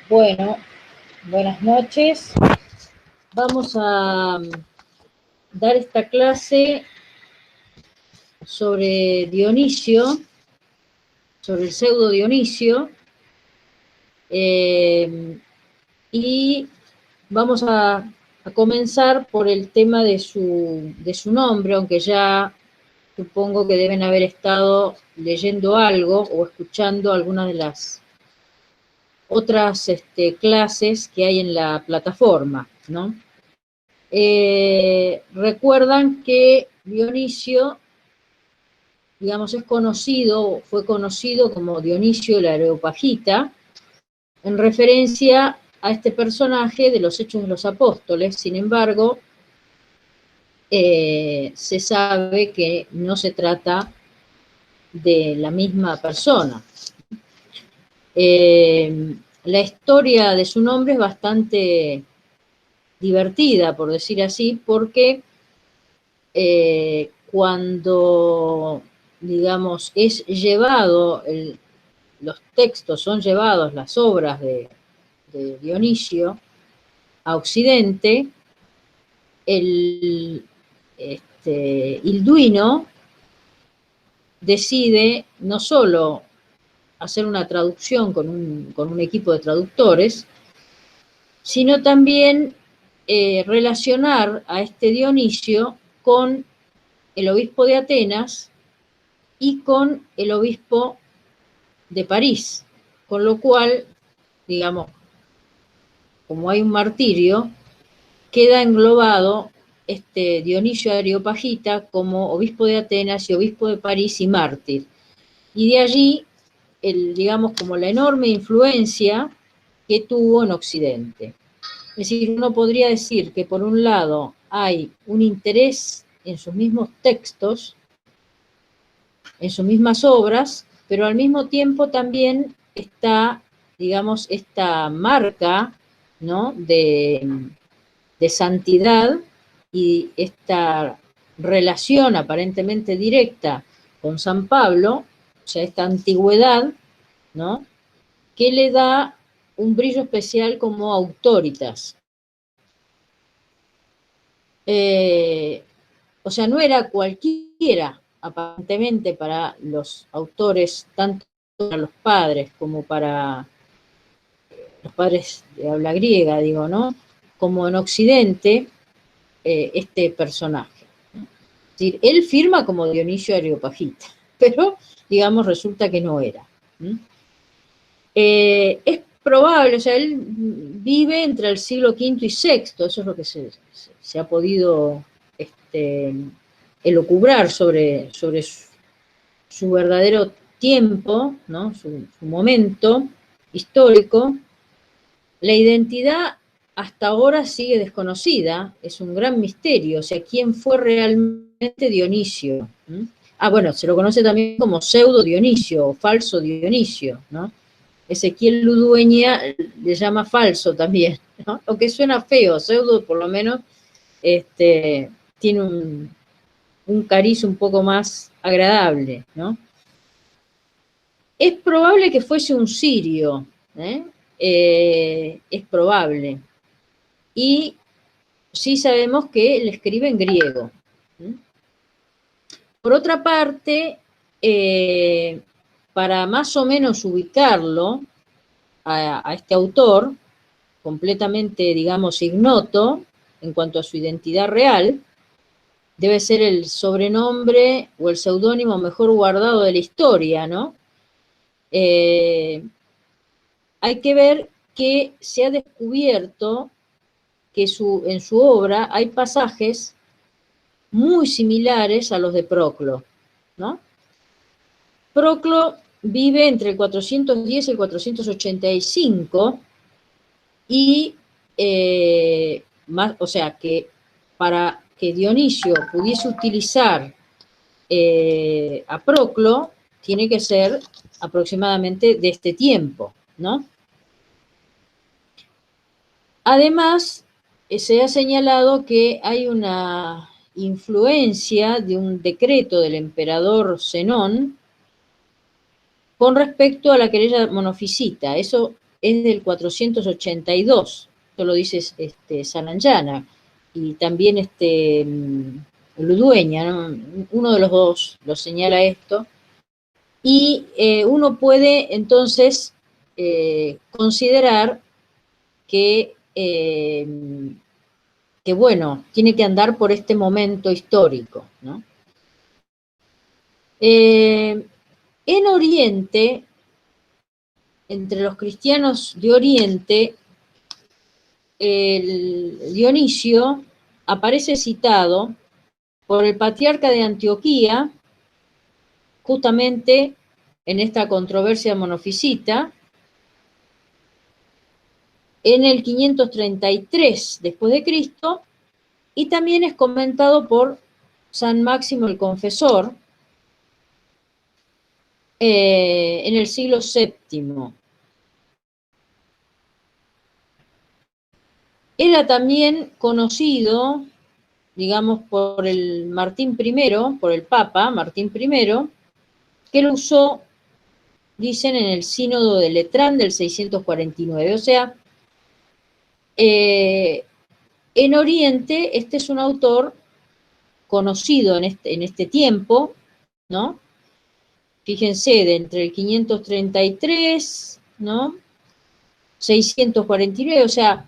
Bueno, buenas noches. Vamos a dar esta clase sobre Dionisio, sobre el pseudo Dionisio, y vamos a comenzar por el tema de su nombre, aunque ya supongo que deben haber estado leyendo algo o escuchando algunas de las otras clases que hay en la plataforma, ¿no? Recuerdan que Dionisio, digamos, fue conocido como Dionisio el Areopagita, en referencia a este personaje de los Hechos de los Apóstoles. Sin embargo, se sabe que no se trata de la misma persona. La historia de su nombre es bastante divertida, por decir así, porque cuando, digamos, es llevado, los textos son llevados, las obras de Dionisio a Occidente, Ilduino decide no solo hacer una traducción con un equipo de traductores, sino también relacionar a este Dionisio con el obispo de Atenas y con el obispo de París, con lo cual, digamos, como hay un martirio, queda englobado este Dionisio Areopagita como obispo de Atenas y obispo de París y mártir. Y de allí, digamos, como la enorme influencia que tuvo en Occidente. Es decir, uno podría decir que por un lado hay un interés en sus mismos textos, en sus mismas obras, pero al mismo tiempo también está, digamos, esta marca, ¿no?, de santidad y esta relación aparentemente directa con San Pablo, o sea, esta antigüedad, ¿no?, que le da un brillo especial como autoritas. O sea, no era cualquiera, aparentemente, para los autores, tanto para los padres como para los padres de habla griega, digo, ¿no?, como en Occidente, este personaje. Es decir, él firma como Dionisio Areopagita, pero, digamos, resulta que no era. Es probable, o sea, él vive entre el siglo V y VI, eso es lo que se ha podido elucubrar sobre su verdadero tiempo, ¿no?, su momento histórico. La identidad hasta ahora sigue desconocida, es un gran misterio, o sea, ¿quién fue realmente Dionisio? Bueno, se lo conoce también como pseudo Dionisio o falso Dionisio, ¿no? Ezequiel Ludueña le llama falso también, ¿no? Aunque suena feo, pseudo por lo menos tiene un cariz un poco más agradable, ¿no? Es probable que fuese un sirio, es probable. Y sí sabemos que él escribe en griego. Por otra parte, para más o menos ubicarlo a este autor, completamente, digamos, ignoto en cuanto a su identidad real, debe ser el sobrenombre o el seudónimo mejor guardado de la historia, ¿no? Hay que ver que se ha descubierto que en su obra hay pasajes muy similares a los de Proclo, ¿no? Proclo vive entre el 410 y el 485 y, o sea, que para que Dionisio pudiese utilizar a Proclo, tiene que ser aproximadamente de este tiempo, ¿no? Además, se ha señalado que hay una influencia de un decreto del emperador Zenón con respecto a la querella monofisita. Eso es del 482, esto lo dice Sananjana, y también Ludueña, ¿no? Uno de los dos lo señala esto, y uno puede entonces considerar que, bueno, tiene que andar por este momento histórico, ¿no? En Oriente, entre los cristianos de Oriente, el Dionisio aparece citado por el patriarca de Antioquía, justamente en esta controversia monofisita, en el 533 después de Cristo, y también es comentado por San Máximo el Confesor en el siglo VII. Era también conocido, digamos, por el Martín I, por el Papa Martín I, que lo usó, dicen, en el sínodo de Letrán del 649. O sea, en Oriente, este es un autor conocido en este tiempo, ¿no? Fíjense, de entre el 533, ¿no? 649, o sea,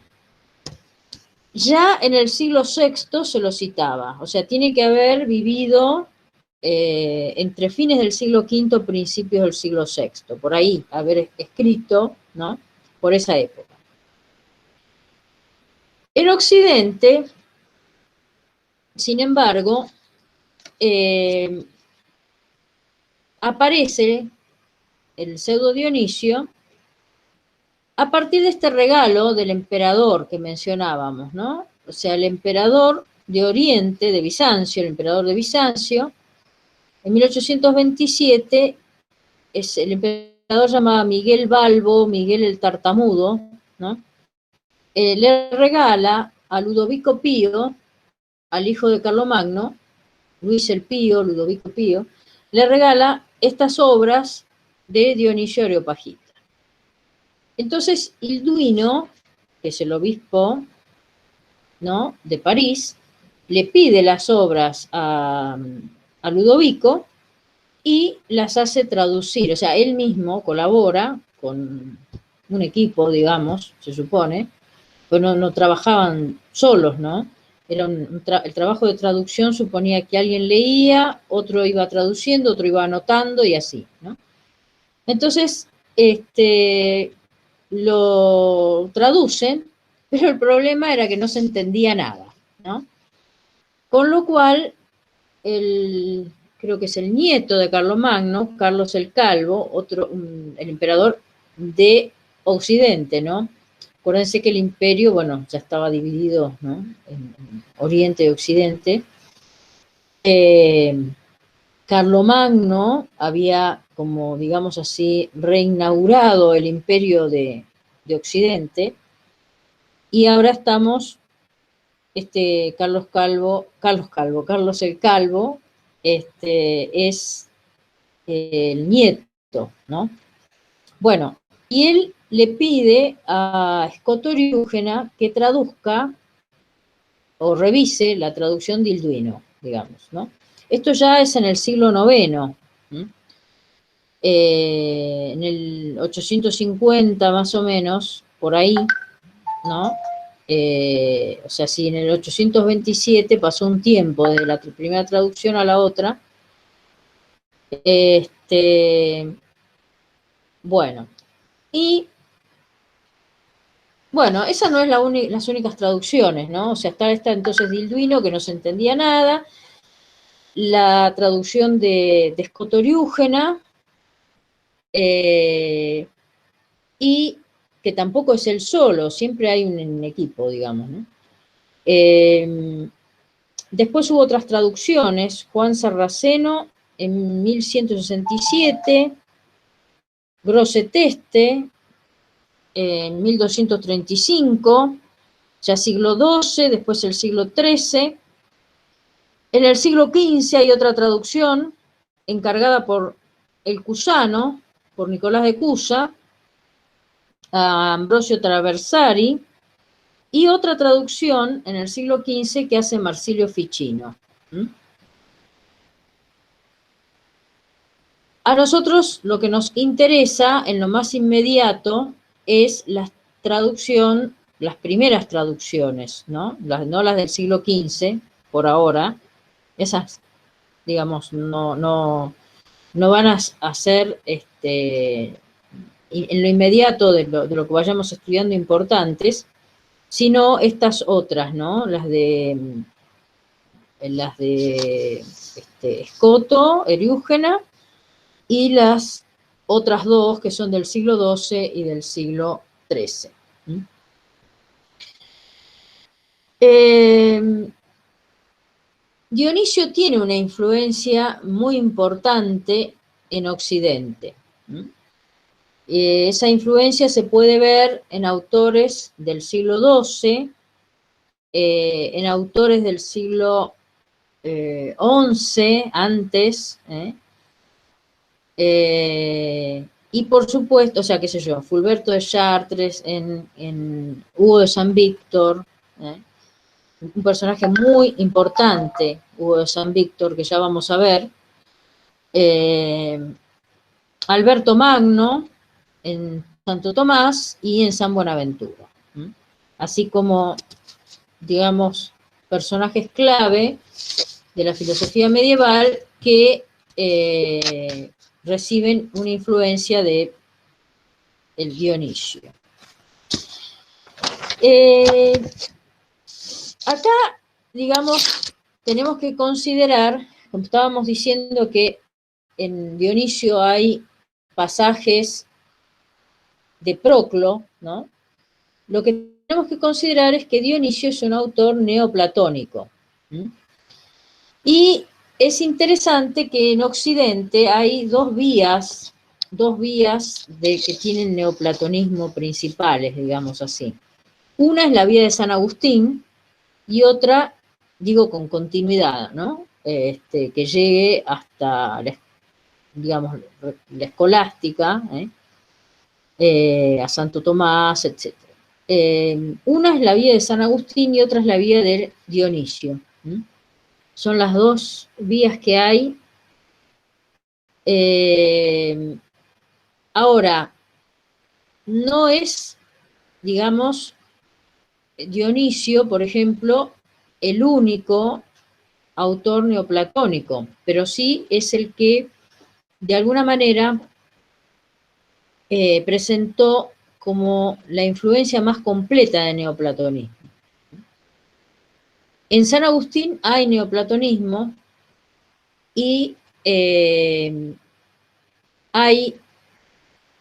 ya en el siglo VI se lo citaba, o sea, tiene que haber vivido entre fines del siglo V, principios del siglo VI, por ahí, haber escrito, ¿no? Por esa época. En Occidente, sin embargo, aparece el pseudo Dionisio a partir de este regalo del emperador que mencionábamos, ¿no? O sea, el emperador de Oriente, de Bizancio, el emperador de Bizancio, en 1827, el emperador llamado Miguel Balbo, Miguel el Tartamudo, ¿no? Le regala a Ludovico Pío, al hijo de Carlomagno, Luis el Pío, Ludovico Pío, le regala estas obras de Dionisio Areopagita. Entonces, Hilduino, que es el obispo, ¿no?, de París, le pide las obras a Ludovico y las hace traducir. O sea, él mismo colabora con un equipo, digamos, se supone, pero no trabajaban solos, ¿no? Era el trabajo de traducción suponía que alguien leía, otro iba traduciendo, otro iba anotando y así, ¿no? Entonces, lo traducen, pero el problema era que no se entendía nada, ¿no? Con lo cual, creo que es el nieto de Carlomagno, Carlos el Calvo, el emperador de Occidente, ¿no? Acuérdense que el imperio, bueno, ya estaba dividido, ¿no?, en Oriente y Occidente. Carlomagno había, como digamos así, reinaugurado el imperio de Occidente, y ahora estamos, Carlos el Calvo, es el nieto, ¿no? Bueno, y él le pide a Scotoriúgena que traduzca o revise la traducción de Hilduino, digamos, ¿no? Esto ya es en el siglo IX, en el 850 más o menos, por ahí, ¿no? O sea, si en el 827 pasó un tiempo de la primera traducción a la otra, bueno, y bueno, esas no es las únicas traducciones, ¿no? O sea, está esta entonces de Hilduino, que no se entendía nada, la traducción de Scotoriúgena, y que tampoco es él solo, siempre hay un equipo, digamos, ¿no? Después hubo otras traducciones, Juan Sarraceno en 1167, Grosseteste en 1235, ya siglo XII, después el siglo XIII. En el siglo XV hay otra traducción encargada por el Cusano, por Nicolás de Cusa, a Ambrosio Traversari, y otra traducción en el siglo XV que hace Marsilio Ficino. A nosotros lo que nos interesa en lo más inmediato es la traducción, las primeras traducciones, ¿no? No las del siglo XV, por ahora. Esas, digamos, no van a ser en lo inmediato de lo que vayamos estudiando importantes, sino estas otras, ¿no? Las de Escoto, Eriúgena, y las otras dos que son del siglo XII y del siglo XIII. Dionisio tiene una influencia muy importante en Occidente. Esa influencia se puede ver en autores del siglo XII, en autores del siglo XI, antes, y por supuesto, o sea, qué sé yo, Fulberto de Chartres, en Hugo de San Víctor, un personaje muy importante, Hugo de San Víctor, que ya vamos a ver, Alberto Magno, en Santo Tomás y en San Buenaventura. Así como, digamos, personajes clave de la filosofía medieval que reciben una influencia de el Dionisio. Acá, digamos, tenemos que considerar, como estábamos diciendo, que en Dionisio hay pasajes de Proclo, ¿no? Lo que tenemos que considerar es que Dionisio es un autor neoplatónico. Y es interesante que en Occidente hay dos vías que tienen neoplatonismo principales, digamos así. Una es la vía de San Agustín y otra, digo con continuidad, ¿no? Que llegue hasta, digamos, la escolástica, a Santo Tomás, etc. Una es la vía de San Agustín y otra es la vía de Dionisio. Son las dos vías que hay. Ahora, no es, digamos, Dionisio, por ejemplo, el único autor neoplatónico, pero sí es el que, de alguna manera, presentó como la influencia más completa de neoplatonismo. En San Agustín hay neoplatonismo y hay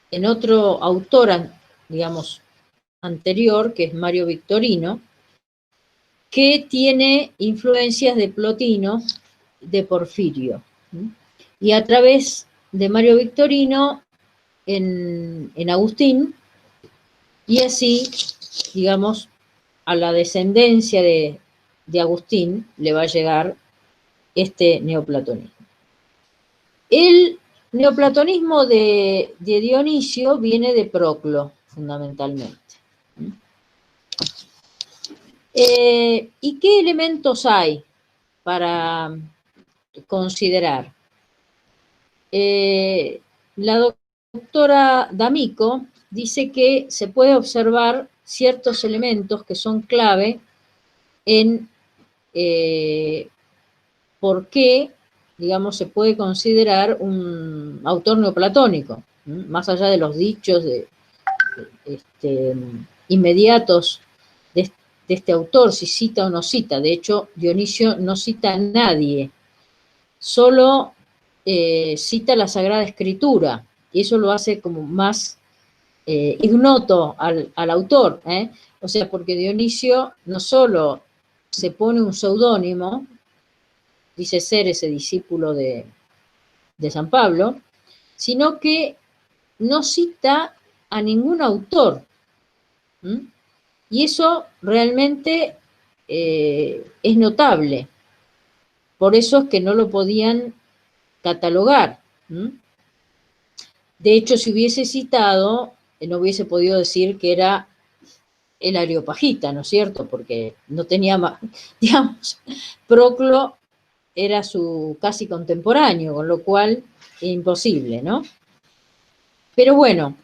en otro autor, digamos, anterior, que es Mario Victorino, que tiene influencias de Plotino, de Porfirio. Y a través de Mario Victorino en Agustín, y así, digamos, a la descendencia de Agustín le va a llegar este neoplatonismo. El neoplatonismo de Dionisio viene de Proclo, fundamentalmente. ¿Y qué elementos hay para considerar? La doctora D'Amico dice que se puede observar ciertos elementos que son clave en por qué, digamos, se puede considerar un autor neoplatónico, más allá de los dichos inmediatos de este autor, si cita o no cita. De hecho, Dionisio no cita a nadie, solo cita la Sagrada Escritura, y eso lo hace como más ignoto al autor, o sea, porque Dionisio no solo se pone un seudónimo, dice ser ese discípulo de San Pablo, sino que no cita a ningún autor. Y eso realmente es notable. Por eso es que no lo podían catalogar. De hecho, si hubiese citado, no hubiese podido decir que era el Areopagita, ¿no es cierto? Porque no tenía más, digamos, Proclo era su casi contemporáneo, con lo cual imposible, ¿no? Pero bueno,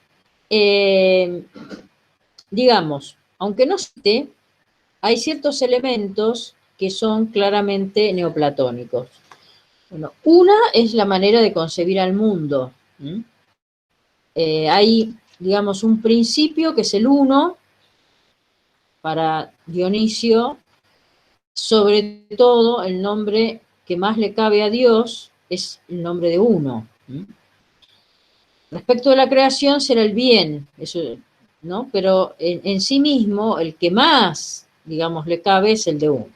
digamos, aunque no esté, hay ciertos elementos que son claramente neoplatónicos. Bueno, una es la manera de concebir al mundo. Hay, digamos, un principio que es el uno, para Dionisio, sobre todo el nombre que más le cabe a Dios es el nombre de uno. Respecto de la creación será el bien, eso, ¿no? Pero en sí mismo el que más, digamos, le cabe es el de uno.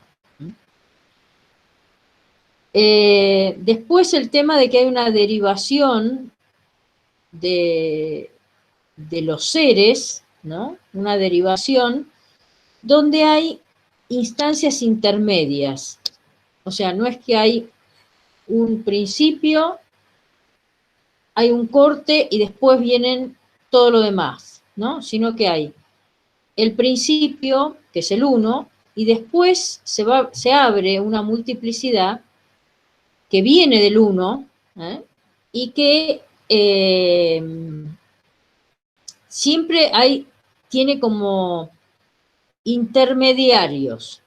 Después el tema de que hay una derivación de los seres, ¿no? Una derivación donde hay instancias intermedias. O sea, no es que hay un principio, hay un corte y después vienen todo lo demás, ¿no? Sino que hay el principio, que es el uno, y después se abre una multiplicidad que viene del uno, y que siempre tiene como intermediarios.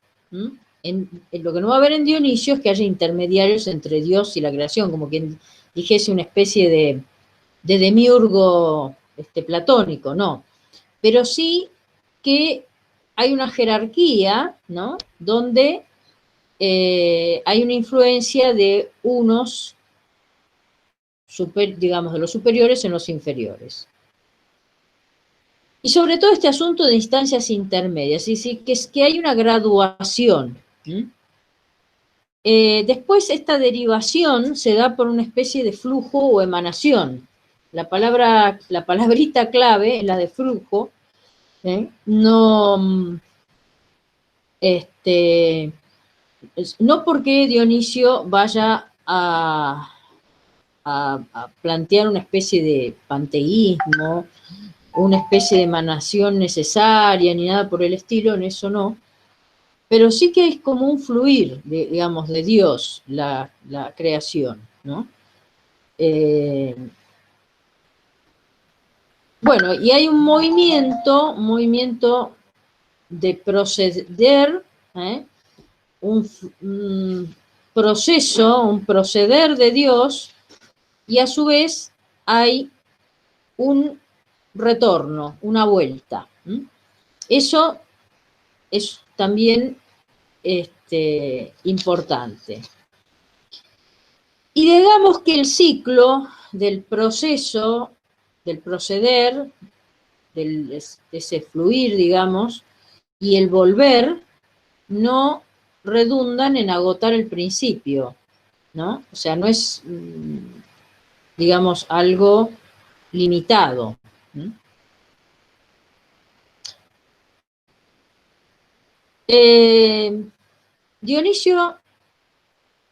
En lo que no va a haber en Dionisio es que haya intermediarios entre Dios y la creación, como quien dijese una especie de demiurgo platónico, no. Pero sí que hay una jerarquía, ¿no? Donde hay una influencia de unos, digamos, de los superiores en los inferiores. Y sobre todo este asunto de instancias intermedias, es decir, que hay una graduación. Después esta derivación se da por una especie de flujo o emanación. La palabrita clave es la de flujo. No, no porque Dionisio vaya a plantear una especie de panteísmo, una especie de emanación necesaria, ni nada por el estilo, en eso no, pero sí que es como un fluir, digamos, de Dios, la creación, ¿no? Bueno, y hay un movimiento de proceder, un proceso, un proceder de Dios, y a su vez hay un retorno, una vuelta. Eso es también importante. Y digamos que el ciclo del proceso, del proceder, de ese fluir, digamos, y el volver, no redundan en agotar el principio, ¿no? O sea, no es, digamos, algo limitado. Dionisio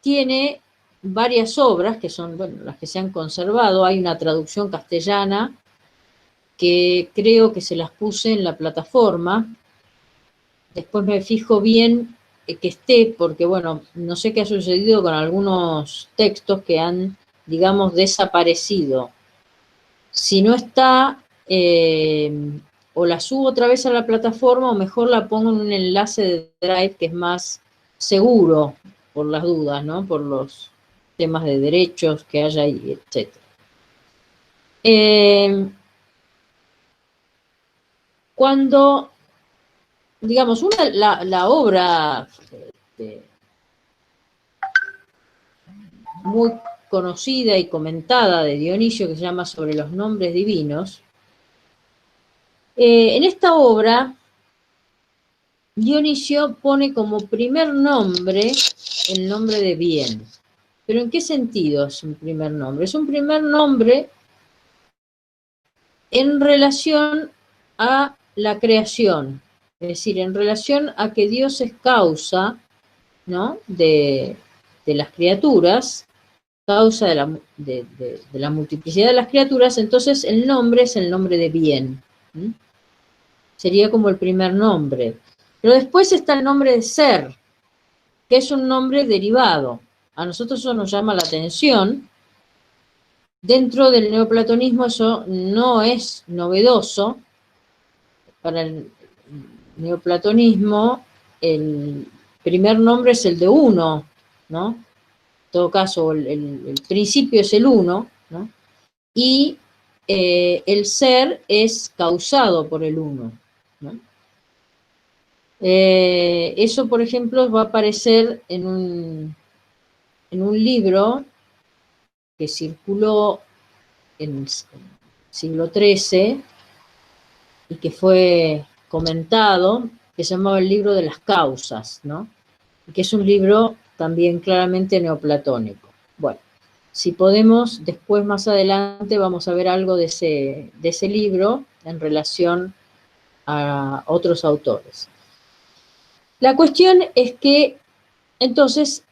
tiene varias obras que son, bueno, las que se han conservado. Hay una traducción castellana que creo que se las puse en la plataforma. Después me fijo bien que esté, porque bueno, no sé qué ha sucedido con algunos textos que han, digamos, desaparecido. Si no está, o la subo otra vez a la plataforma, o mejor la pongo en un enlace de Drive que es más seguro, por las dudas, ¿no? Por los temas de derechos que haya ahí, etc. Cuando, digamos, la obra muy conocida y comentada de Dionisio, que se llama Sobre los nombres divinos, en esta obra Dionisio pone como primer nombre el nombre de bien. ¿Pero en qué sentido es un primer nombre? Es un primer nombre en relación a la creación, es decir, en relación a que Dios es causa, ¿no? de las criaturas, causa de la multiplicidad de las criaturas, entonces el nombre es el nombre de bien. ¿Mm? Sería como el primer nombre. Pero después está el nombre de ser, que es un nombre derivado. A nosotros eso nos llama la atención. Dentro del neoplatonismo eso no es novedoso. Para el neoplatonismo el primer nombre es el de uno, ¿no? En todo caso, el principio es el uno, ¿no? Y el ser es causado por el uno, ¿no? Eso, por ejemplo, va a aparecer en un libro que circuló en el siglo XIII y que fue comentado, que se llamaba el libro de las causas, ¿no? Y que es un libro también claramente neoplatónico. Bueno, si podemos, después más adelante vamos a ver algo de ese libro en relación a otros autores. La cuestión es que, entonces,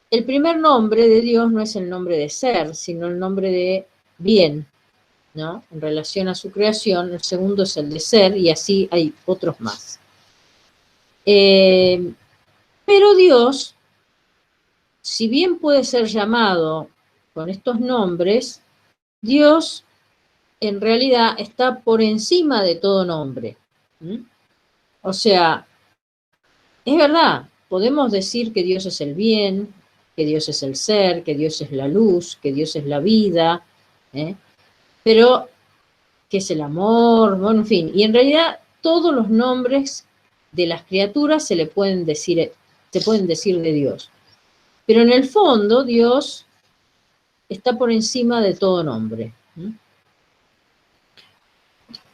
el primer nombre de Dios no es el nombre de ser, sino el nombre de bien, ¿no? En relación a su creación. El segundo es el de ser, y así hay otros más. Pero Dios, si bien puede ser llamado con estos nombres, Dios en realidad está por encima de todo nombre. ¿Mm? O sea, es verdad, podemos decir que Dios es el bien, que Dios es el ser, que Dios es la luz, que Dios es la vida, ¿eh? Pero que es el amor, bueno, en fin. Y en realidad todos los nombres de las criaturas se pueden decir de Dios. Pero en el fondo Dios está por encima de todo nombre.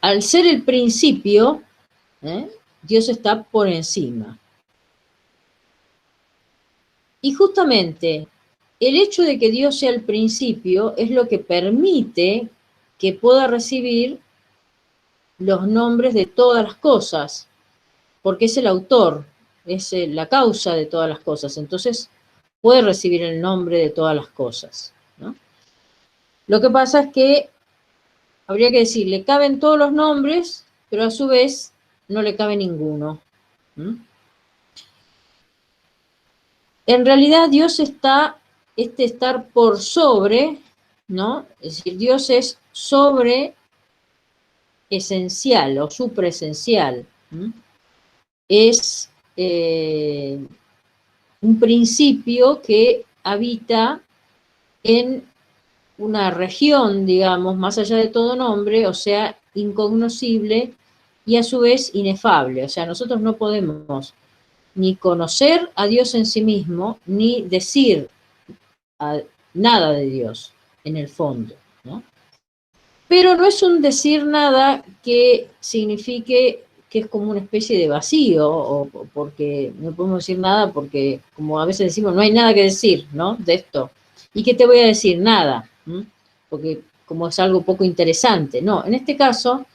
Al ser el principio, Dios está por encima. Y justamente el hecho de que Dios sea el principio es lo que permite que pueda recibir los nombres de todas las cosas, porque es el autor, es la causa de todas las cosas, entonces puede recibir el nombre de todas las cosas, ¿no? Lo que pasa es que habría que decir, le caben todos los nombres, pero a su vez no le cabe ninguno. En realidad Dios está, estar por sobre, ¿no? Es decir, Dios es sobre esencial o supraesencial. Es un principio que habita en una región, digamos, más allá de todo nombre, o sea, incognoscible y a su vez inefable. O sea, nosotros no podemos ni conocer a Dios en sí mismo, ni decir nada de Dios, en el fondo, ¿no? Pero no es un decir nada que signifique que es como una especie de vacío, o porque no podemos decir nada porque, como a veces decimos, no hay nada que decir, ¿no? De esto. ¿Y qué te voy a decir? Nada. Porque como es algo poco interesante. No, en este caso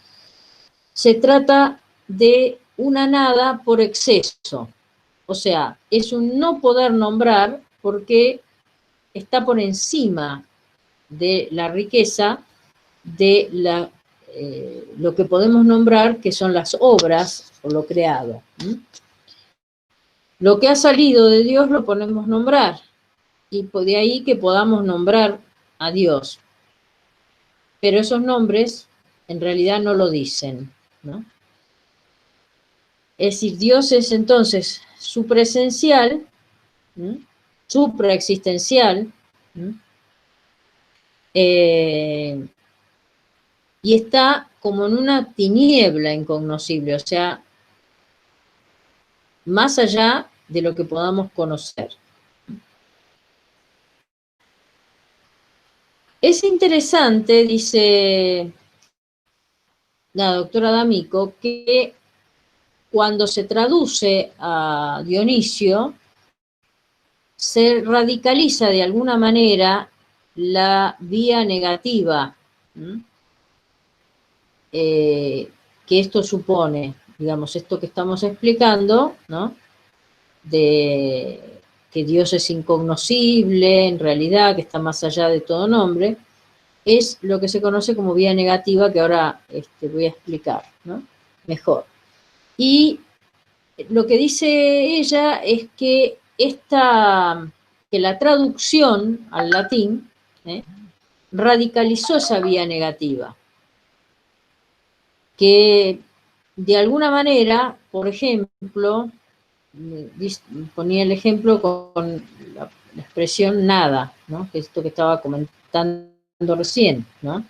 se trata de una nada por exceso. O sea, es un no poder nombrar porque está por encima de la riqueza de lo que podemos nombrar que son las obras o lo creado. Lo que ha salido de Dios lo podemos nombrar, y de ahí que podamos nombrar a Dios. Pero esos nombres en realidad no lo dicen, ¿no? Es decir, Dios es entonces supraesencial, supraexistencial, y está como en una tiniebla incognoscible, o sea, más allá de lo que podamos conocer. Es interesante, dice la doctora D'Amico, que cuando se traduce a Dionisio, se radicaliza de alguna manera la vía negativa que esto supone, digamos, esto que estamos explicando, ¿no? De que Dios es incognoscible, en realidad, que está más allá de todo nombre. es lo que se conoce como vía negativa, que ahora voy a explicar, ¿no? Mejor. Y lo que dice ella es que que la traducción al latín radicalizó esa vía negativa, que de alguna manera, por ejemplo, ponía el ejemplo con la expresión nada, ¿no? Que es esto que estaba comentando recién, ¿no?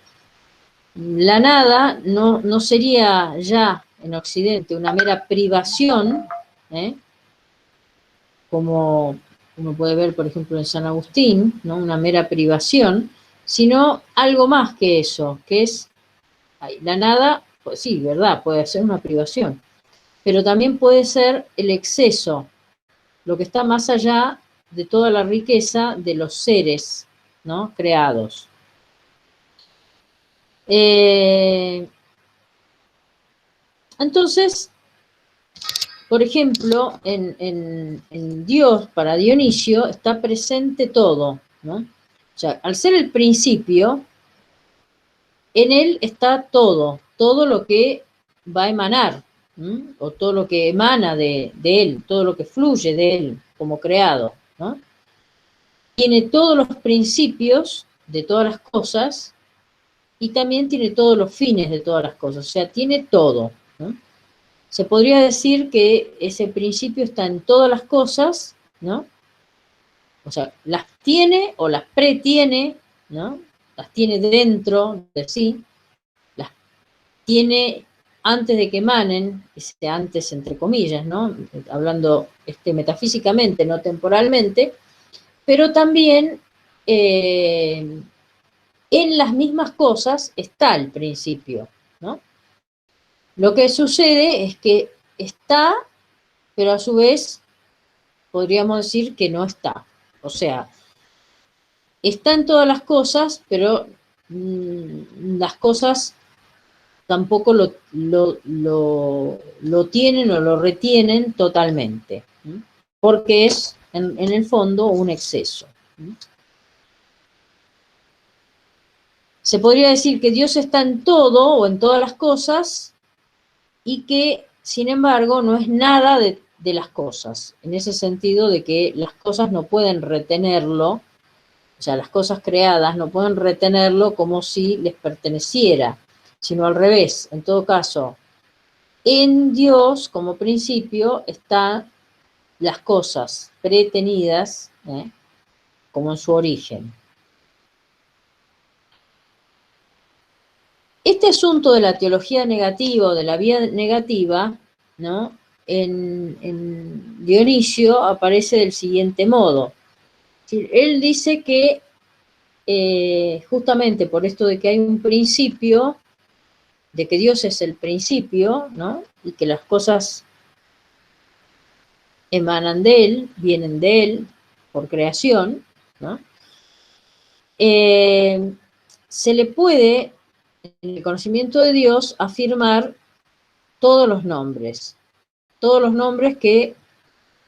La nada no sería ya en Occidente una mera privación, ¿eh? Como uno puede ver, por ejemplo, en San Agustín, ¿no? Una mera privación, sino algo más que eso, que es la nada, pues sí, verdad, puede ser una privación, pero también puede ser el exceso, lo que está más allá de toda la riqueza de los seres, ¿no? Creados. Entonces, por ejemplo, en Dios, para Dionisio, está presente todo, ¿no? O sea, al ser el principio, en él está todo, todo lo que va a emanar, ¿m? O todo lo que emana de él, todo lo que fluye de él como creado, ¿no? Tiene todos los principios de todas las cosas y también tiene todos los fines de todas las cosas, o sea, tiene todo, ¿no? Se podría decir que ese principio está en todas las cosas, ¿no? O sea, las tiene o las pretiene, ¿no? Las tiene dentro de sí, las tiene antes de que emanen, ese antes entre comillas, ¿no? Hablando metafísicamente, no temporalmente, pero también en las mismas cosas está el principio, ¿no? Lo que sucede es que está, pero a su vez podríamos decir que no está. O sea, está en todas las cosas, pero las cosas tampoco lo tienen o lo retienen totalmente, ¿sí? Porque es en el fondo un exceso, ¿sí? Se podría decir que Dios está en todo o en todas las cosas y que, sin embargo, no es nada de las cosas, en ese sentido de que las cosas no pueden retenerlo, o sea, las cosas creadas no pueden retenerlo como si les perteneciera, sino al revés. En todo caso, en Dios, como principio, están las cosas pretenidas, como en su origen. Este asunto de la teología negativa o de la vía negativa, ¿no? En Dionisio aparece del siguiente modo. Él dice que justamente por esto de que hay un principio, de que Dios es el principio, ¿no? Y que las cosas emanan de Él, vienen de Él, por creación, ¿no? Se le puede, en el conocimiento de Dios, afirmar todos los nombres que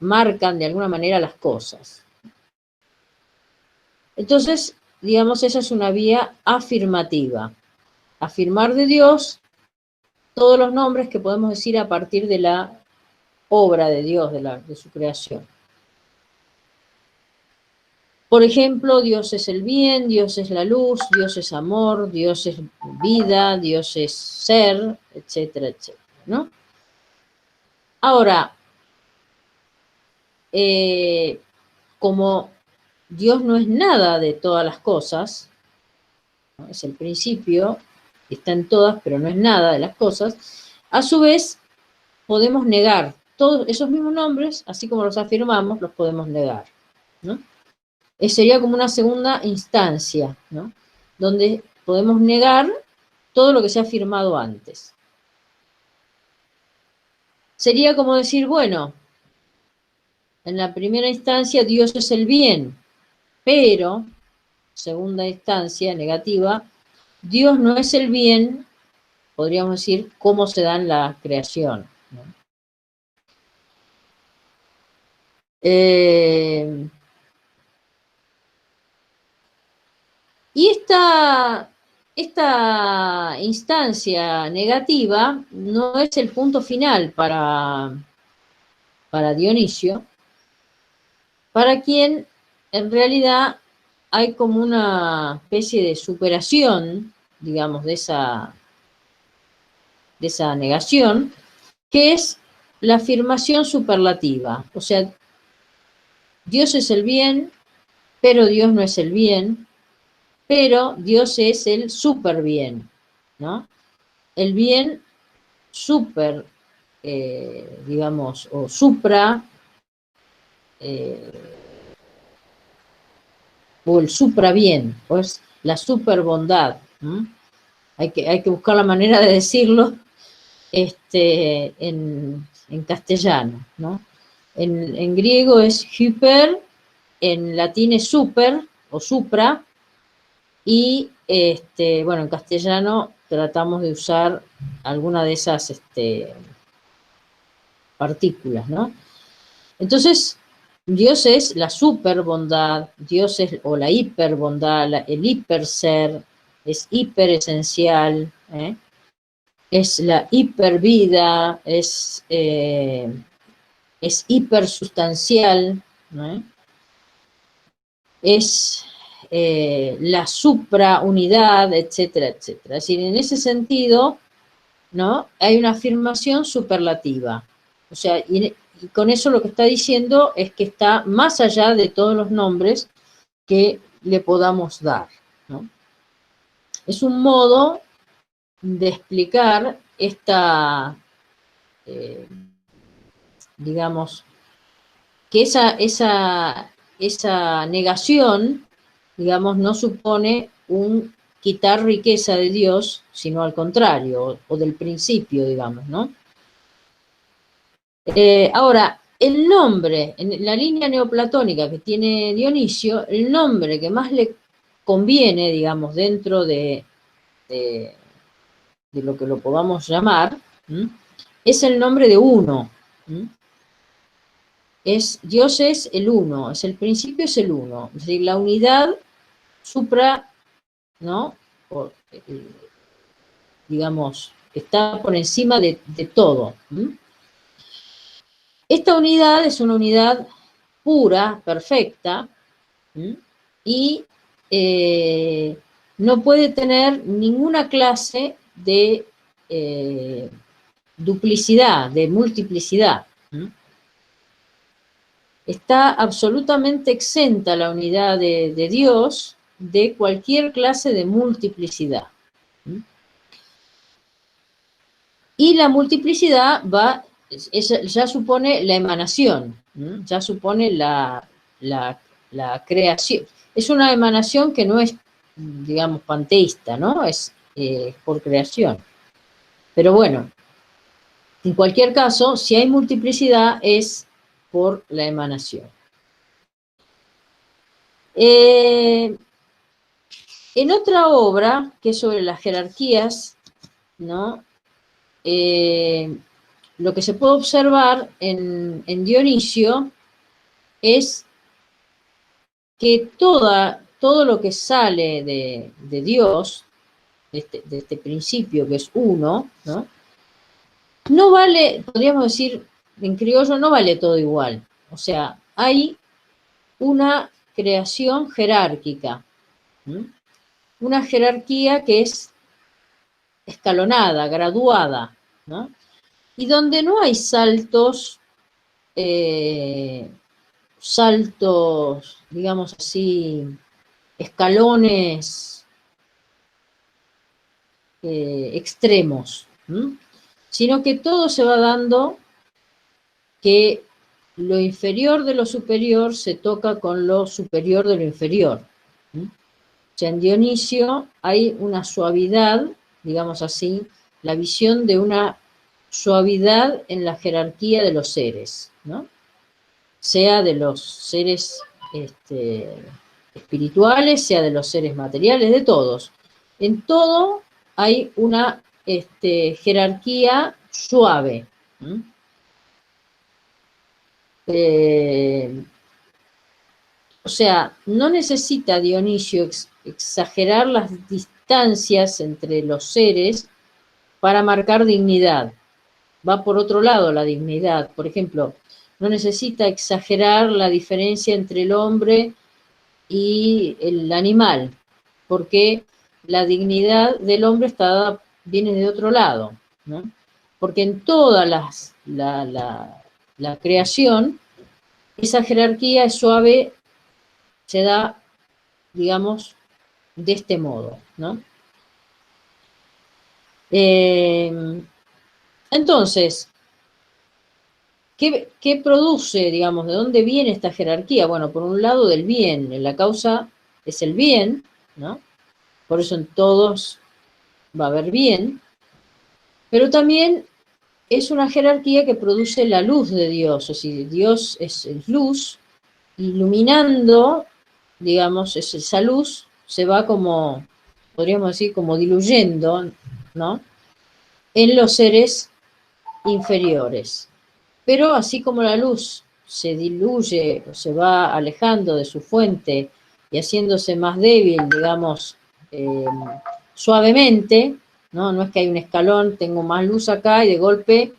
marcan de alguna manera las cosas. Entonces, digamos, esa es una vía afirmativa. Afirmar de Dios todos los nombres que podemos decir a partir de la obra de Dios, de su creación. Por ejemplo, Dios es el bien, Dios es la luz, Dios es amor, Dios es vida, Dios es ser, etcétera, etcétera, ¿no? Ahora, como Dios no es nada de todas las cosas, ¿no? Es el principio, está en todas, pero no es nada de las cosas, a su vez podemos negar todos esos mismos nombres, así como los afirmamos, los podemos negar, ¿no? Sería como una segunda instancia, ¿no? Donde podemos negar todo lo que se ha afirmado antes. Sería como decir, bueno, en la primera instancia Dios es el bien, pero, segunda instancia negativa, Dios no es el bien, podríamos decir, cómo se da en la creación, ¿no? Y esta instancia negativa no es el punto final para Dionisio, para quien en realidad hay como una especie de superación, digamos, de esa negación, que es la afirmación superlativa. O sea, Dios es el bien, pero Dios no es el bien, pero Dios es el super bien, ¿no? El bien super, digamos, o supra, eh, o el supra bien, pues la super bondad. Hay que buscar la manera de decirlo en castellano, ¿no? En griego es hyper, en latín es super o supra, y bueno, en castellano tratamos de usar alguna de esas partículas, ¿no? Entonces, Dios es la super bondad, Dios es, o la hiper bondad, el hiper ser, es hiper esencial, es la hiper vida, es hipersustancial, ¿no? Es la supraunidad, etcétera, etcétera. Es decir, en ese sentido, ¿no? Hay una afirmación superlativa. O sea, y con eso lo que está diciendo es que está más allá de todos los nombres que le podamos dar, ¿no? Es un modo de explicar esta, digamos, que esa negación, digamos, no supone un quitar riqueza de Dios, sino al contrario, o del principio, digamos, ¿no? Ahora, el nombre, en la línea neoplatónica que tiene Dionisio, el nombre que más le conviene, digamos, dentro de, de lo que lo podamos llamar, ¿m? Es el nombre de uno. ¿M? Dios es el uno, es el principio, es el uno. Es decir, la unidad supra, ¿no? O, digamos, está por encima de todo. ¿M? Esta unidad es una unidad pura, perfecta, ¿m? Y no puede tener ninguna clase de duplicidad, de multiplicidad. ¿M? Está absolutamente exenta la unidad de Dios de cualquier clase de multiplicidad. Y la multiplicidad ya supone la emanación, ya supone la creación. Es una emanación que no es, digamos, panteísta, ¿no? Es por creación. Pero bueno, en cualquier caso, si hay multiplicidad es por la emanación. En otra obra, que es sobre las jerarquías, ¿no? Lo que se puede observar en Dionisio es que todo lo que sale de Dios, de este principio que es uno, ¿no? No vale, podríamos decir en criollo, no vale todo igual. O sea, hay una creación jerárquica, ¿no? Una jerarquía que es escalonada, graduada, ¿no? Y donde no hay saltos, digamos así, escalones extremos, sino que todo se va dando que lo inferior de lo superior se toca con lo superior de lo inferior. O sea, en Dionisio hay una suavidad, digamos así, la visión de una suavidad en la jerarquía de los seres, ¿no? Sea de los seres espirituales, sea de los seres materiales, de todos. En todo hay una jerarquía suave. O sea, no necesita Dionisio exagerar las distancias entre los seres para marcar dignidad. Va por otro lado la dignidad. Por ejemplo, no necesita exagerar la diferencia entre el hombre y el animal, porque la dignidad del hombre viene de otro lado, ¿no? Porque en toda la creación, esa jerarquía es suave, se da, digamos, de este modo, ¿no? Entonces, ¿qué produce, digamos, de dónde viene esta jerarquía? Bueno, por un lado del bien, la causa es el bien, ¿no? Por eso en todos va a haber bien, pero también es una jerarquía que produce la luz de Dios, o sea, Dios es luz, iluminando, digamos, esa luz se va como, podríamos decir, como diluyendo, ¿no? En los seres inferiores. Pero así como la luz se diluye, se va alejando de su fuente y haciéndose más débil, digamos, eh, suavemente, ¿no? No es que hay un escalón, tengo más luz acá y de golpe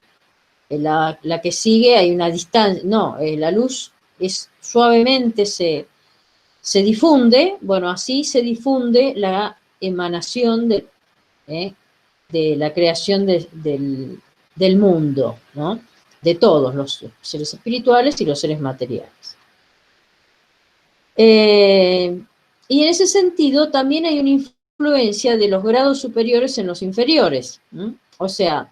la que sigue hay una distancia, no, la luz es suavemente se difunde, bueno, así se difunde la emanación de la creación del mundo, ¿no? De todos los seres espirituales y los seres materiales. Y en ese sentido también hay una influencia de los grados superiores en los inferiores, ¿no? O sea,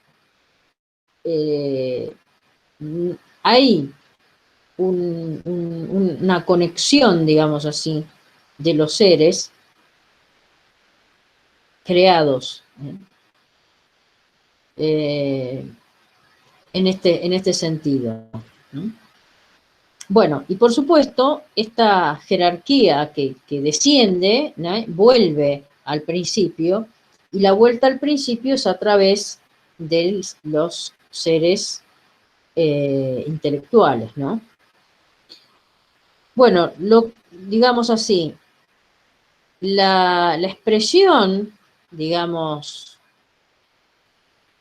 hay una conexión, digamos así, de los seres creados en este sentido, ¿no? Bueno, y por supuesto, esta jerarquía que desciende, ¿no? Vuelve al principio, y la vuelta al principio es a través de los seres intelectuales, ¿no? Bueno, digamos así, la expresión, digamos,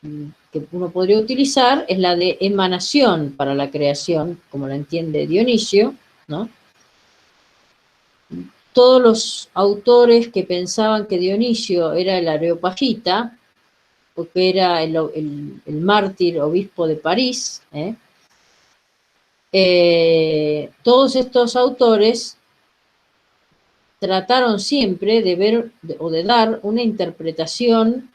que uno podría utilizar es la de emanación para la creación, como la entiende Dionisio, ¿no? Todos los autores que pensaban que Dionisio era el Areopagita, porque era el mártir obispo de París, todos estos autores trataron siempre de ver o de dar una interpretación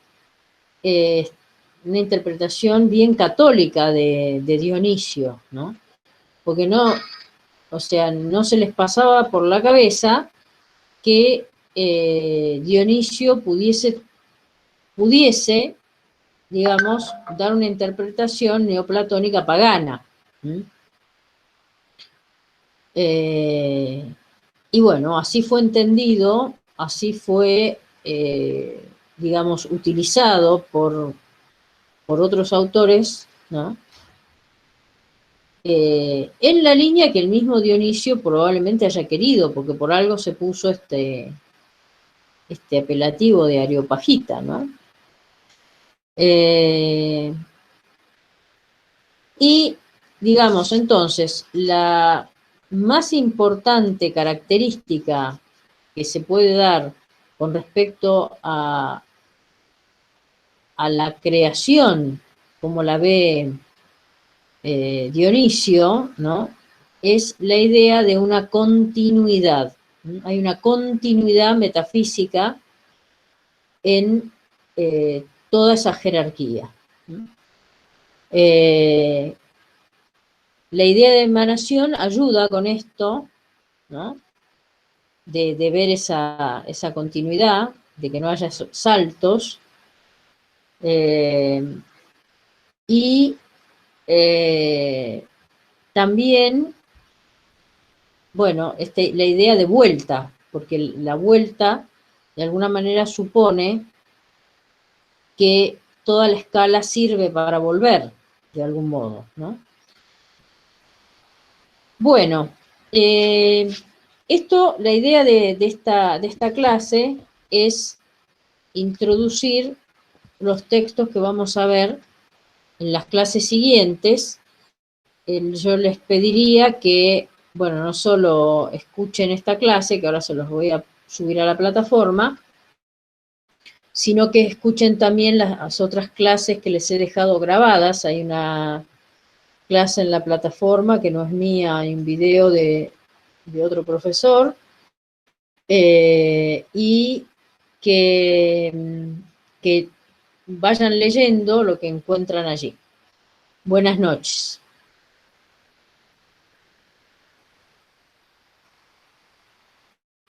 bien católica de Dionisio, ¿no? Porque no, o sea, no se les pasaba por la cabeza que Dionisio pudiese, digamos, dar una interpretación neoplatónica pagana. Y bueno, así fue entendido, así fue, digamos, utilizado por otros autores, ¿no? En la línea que el mismo Dionisio probablemente haya querido, porque por algo se puso este apelativo de Areopagita, ¿no? Y, digamos, entonces, la más importante característica que se puede dar con respecto a la creación, como la ve Dionisio, ¿no? Es la idea de una continuidad. Hay una continuidad metafísica en toda esa jerarquía. La idea de emanación ayuda con esto, ¿no? De ver esa continuidad, de que no haya saltos, y también, bueno, la idea de vuelta, porque la vuelta de alguna manera supone que toda la escala sirve para volver, de algún modo, ¿no? Bueno, la idea de esta clase es introducir los textos que vamos a ver en las clases siguientes. Yo les pediría que, bueno, no solo escuchen esta clase, que ahora se los voy a subir a la plataforma, sino que escuchen también las otras clases que les he dejado grabadas. Hay una clase en la plataforma que no es mía, hay un video de otro profesor, y que vayan leyendo lo que encuentran allí. Buenas noches.